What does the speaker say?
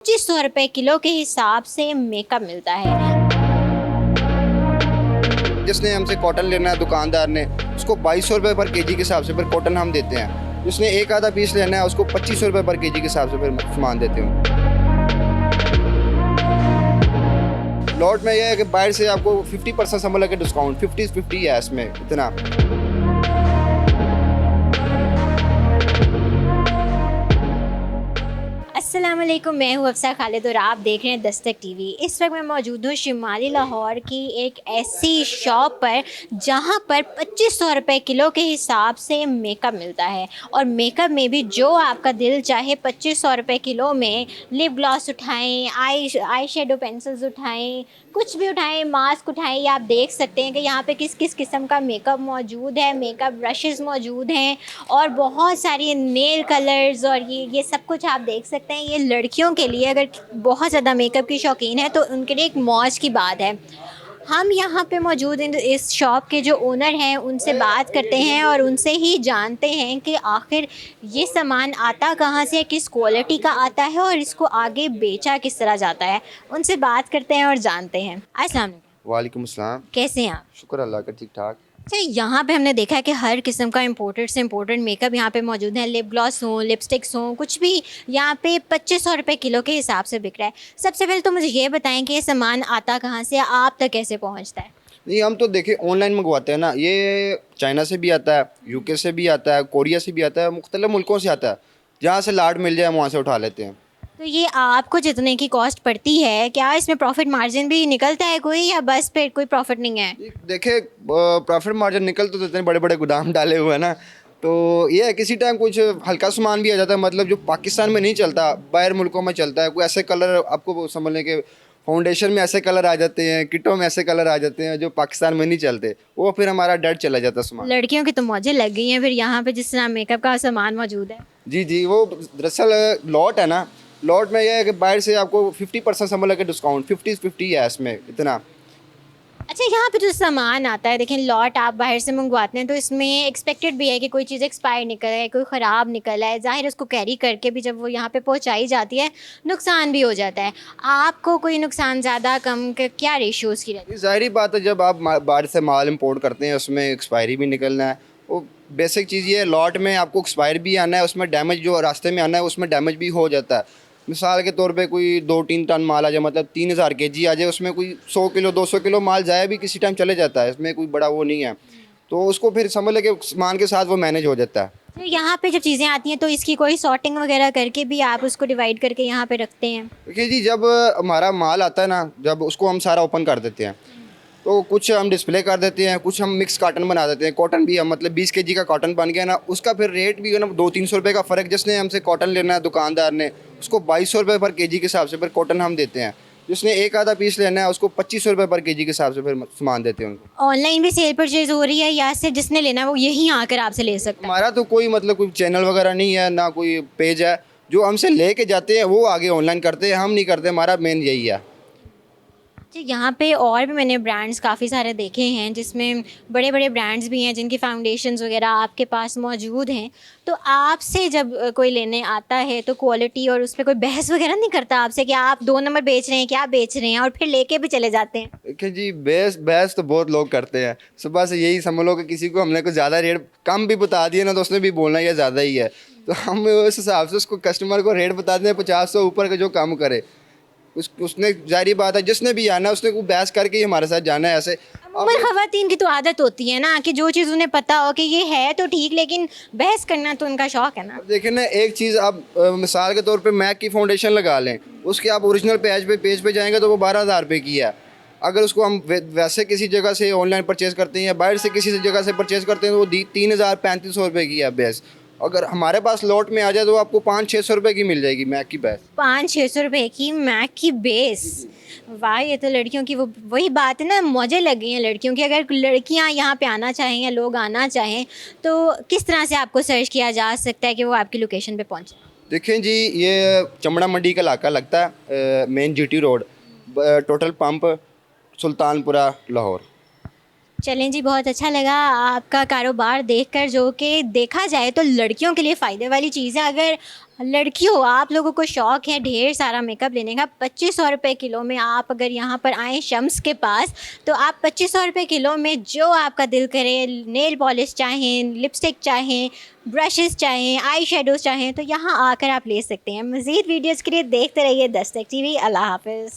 ₹2500 kilo के हिसाब से मेकअप मिलता है। जिसने हमसे कॉटन लेना है दुकानदार ने उसको ₹2200 पर केजी के हिसाब से फिर कॉटन हम देते हैं। जिसने एक आधा पीस लेना है उसको ₹2500 पर केजी के हिसाब से फिर सामान देते हैं। लॉट में यह है कि बाहर से आपको 50% समझ लगे डिस्काउंट 50-50 है इसमें इतना। अस्सलामुअलैकुम, मैं हूँ अफसा खालिद और आप देख रहे हैं दस्तक टीवी। इस वक्त मैं मौजूद हूँ शिमाली लाहौर की एक ऐसी शॉप पर जहाँ पर ₹2500 किलो के हिसाब से मेकअप मिलता है। और मेकअप में भी जो आपका दिल चाहे, ₹2500 किलो में लिप ग्लॉस उठाएं, आई शेडो पेंसिल्स उठाएं, कुछ भी उठाएं, मास्क उठाएं। ये आप देख सकते हैं कि यहाँ पे किस किस किस्म का मेकअप मौजूद है। मेकअप ब्रशेज़ मौजूद हैं और बहुत सारी नेल कलर्स और ये सब कुछ आप देख सकते हैं। ये लड़कियों के लिए, अगर बहुत ज़्यादा मेकअप की शौकीन है तो उनके लिए एक मौज की बात है। हम यहाँ पे मौजूद हैं, इस शॉप के जो ओनर हैं उनसे बात करते हैं और उनसे ही जानते हैं कि आखिर ये सामान आता कहाँ से है, किस क्वालिटी का आता है और इसको आगे बेचा किस तरह जाता है। उनसे बात करते हैं और जानते हैं। अस्सलाम वालेकुम। वालेकुम अस्सलाम। कैसे हैं आप? शुक्र अल्लाह का, ठीक ठाक। अच्छा, यहाँ पे हमने देखा है कि हर किस्म का इम्पोर्टेड से इम्पोर्टेड मेकअप यहाँ पे मौजूद है। लिप ग्लॉस हो, लिपस्टिक्स हो, कुछ भी यहाँ पे ₹2500 किलो के हिसाब से बिक रहा है। सबसे पहले तो मुझे ये बताएं कि ये सामान आता कहाँ से, आप तक कैसे पहुँचता है? नहीं, हम तो देखिए ऑनलाइन मंगवाते हैं ना। ये चाइना से भी आता है, यूके से भी आता है, कोरिया से भी आता है, मुख्तलिफ मुल्कों से आता है। जहाँ से लाट मिल जाए वहाँ से उठा लेते हैं। तो ये आपको जितने की कॉस्ट पड़ती है, क्या इसमें प्रॉफिट मार्जिन भी निकलता है कोई, या बस फिर कोई प्रॉफिट नहीं है? देखिए प्रॉफिट मार्जिन निकल तो इतने बड़े बड़े गोदाम डाले हुए हैं ना, तो ये है किसी टाइम कुछ हल्का सामान भी आ जाता है। मतलब जो पाकिस्तान में नहीं चलता बाहर मुल्कों में चलता है। कोई ऐसे कलर आपको समझ लें कि फाउंडेशन में ऐसे कलर आ जाते हैं, किटों में ऐसे कलर आ जाते हैं जो पाकिस्तान में नहीं चलते, वो फिर हमारा डेड चला जाता सामान। लड़कियों की तो मौजें लग गई हैं फिर यहाँ पे, जिस तरह मेकअप का सामान मौजूद है। जी जी, वो दरअसल लॉट है ना। लॉट में यह है कि बाहर से आपको 50% समझ लगे डिस्काउंट 50-50 है इसमें इतना। अच्छा, यहाँ पे जो सामान आता है, देखें लॉट आप बाहर से मंगवाते हैं तो इसमें एक्सपेक्टेड भी है कि कोई चीज़ एक्सपायर निकल है, कोई ख़राब निकल है। ज़ाहिर उसको कैरी करके भी जब वो यहाँ पे पहुँचाई जाती है नुकसान भी हो जाता है। आपको कोई नुकसान ज़्यादा कम क्या रेशियो उसकी रहती है? ज़ाहिर बात है, जब आप बाहर से माल इंपोर्ट करते हैं उसमें एक्सपायरी भी निकलना है। वो बेसिक चीज़ ये है, लॉट में आपको एक्सपायर भी आना है, उसमें डैमेज जो रास्ते में आना है उसमें डैमेज भी हो जाता है। मिसाल के तौर पे कोई 2-3 टन माल आ जाए, मतलब 3000 केजी आ जाए, उसमें कोई 100 किलो 200 किलो माल जाए भी किसी टाइम चले जाता है। इसमें कोई बड़ा वो नहीं है, तो उसको फिर समझ लें कि सामान के साथ वो मैनेज हो जाता है। तो यहाँ पे जब चीज़ें आती हैं तो इसकी कोई सॉर्टिंग वगैरह करके भी आप उसको डिवाइड करके यहाँ पे रखते हैं? देखिए जी, जब हमारा माल आता है ना, जब उसको हम सारा ओपन कर देते हैं तो कुछ हम डिस्प्ले कर देते हैं, कुछ हम मिक्स कॉटन बना देते हैं। कॉटन भी हम मतलब 20 केजी का कॉटन बन गया ना, उसका फिर रेट भी है ना 200-300 रुपये का फ़र्क। जिसने हमसे कॉटन लेना है दुकानदार ने उसको ₹2200 पर केजी के हिसाब से फिर कॉटन हम देते हैं। जिसने एक आधा पीस लेना है उसको ₹2500 पर केजी के हिसाब से फिर सामान देते हैं उनको। ऑनलाइन भी सेल परचेज हो रही है या सिर्फ जिसने लेना है वो यहीं आकर आपसे ले सकता है? हमारा तो कोई मतलब कोई चैनल वगैरह नहीं है, ना कोई पेज है। जो हमसे ले के जाते हैं वो आगे ऑनलाइन करते हैं, हम नहीं करते। हमारा मेन यही है। जी, यहाँ पे और भी मैंने ब्रांड्स काफ़ी सारे देखे हैं जिसमें बड़े बड़े ब्रांड्स भी हैं जिनकी फाउंडेशंस वगैरह आपके पास मौजूद हैं। तो आपसे जब कोई लेने आता है तो क्वालिटी और उस पर कोई बहस वगैरह नहीं करता आपसे कि आप 2 नंबर बेच रहे हैं, क्या बेच रहे हैं, और फिर लेके भी चले जाते हैं? देखिए जी, बहस तो बहुत लोग करते हैं। सुबह से यही समझ लो कि किसी को हमने कुछ ज़्यादा रेट कम भी बता दिया ना तो उसने भी बोलना ये ज़्यादा ही है। तो हम उस हिसाब से उसको कस्टमर को रेट बता दें 50 से ऊपर का जो कम करे। उसने जारी बात है, जिसने भी आना है उसने को बहस करके ही हमारे साथ जाना है। ऐसे पर ख़वातीन की तो आदत होती है ना कि जो चीज़ उन्हें पता हो कि ये है तो ठीक, लेकिन बहस करना तो उनका शौक़ है ना। देखिए ना, एक चीज़ आप मिसाल के तौर पे मैक की फाउंडेशन लगा लें, उसके आप ओरिजिनल पेज पे जाएंगे तो वो 12,000 रुपये की है। अगर उसको हम वैसे किसी जगह से ऑनलाइन परचेज़ करते हैं या बाहर से किसी जगह से परचेज़ करते हैं तो वो 3,000-3,500 रुपये की है बेस। अगर हमारे पास लॉट में आ जाए तो आपको 500-600 रुपये की मिल जाएगी मैक की बेस। 500-600 रुपये की मैक की बेस? वाह, ये तो लड़कियों की वो वही बात है ना, मौजें लग गई हैं लड़कियों की। अगर लड़कियां यहाँ पे आना चाहें या लोग आना चाहें तो किस तरह से आपको सर्च किया जा सकता है कि वो आपकी लोकेशन पे पहुँचे? देखें जी, ये चमड़ा मंडी का इलाका लगता है, main GT road, total pump, Sultanpura, Lahore. चलें जी, बहुत अच्छा लगा आपका कारोबार देखकर, जो कि देखा जाए तो लड़कियों के लिए फ़ायदे वाली चीज़ है। अगर लड़कियों, आप लोगों को शौक है ढेर सारा मेकअप लेने का, 2500 रुपये किलो में आप अगर यहाँ पर आएँ शम्स के पास, तो आप 2500 रुपये किलो में जो आपका दिल करे, नेल पॉलिश चाहें, लिपस्टिक चाहें, ब्रशेस चाहें, आई शेडोज़ चाहें, तो यहाँ आकर आप ले सकते हैं। मज़ीद वीडियोज़ के लिए देखते रहिए दस्तक टीवी। अल्लाह हाफ़िज़।